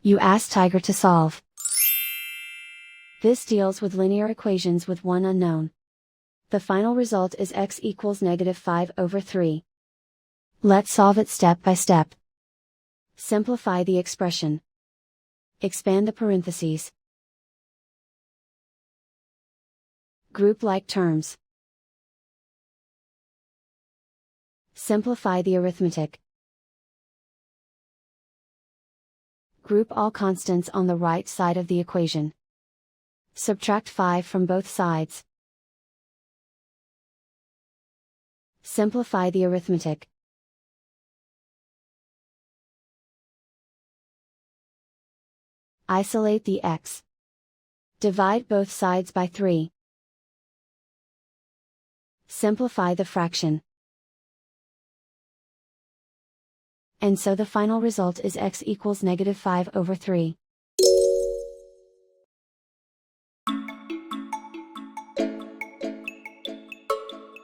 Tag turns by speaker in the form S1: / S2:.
S1: You ask Tiger to solve. This deals with linear equations with one unknown. The final result is x equals -5/3. Let's solve it step by step. Simplify the expression. Expand the parentheses. Group like terms. Simplify the arithmetic. Group all constants on the right side of the equation. Subtract 5 from both sides. Simplify the arithmetic. Isolate the x. Divide both sides by 3. Simplify the fraction. And so the final result is x equals -5/3.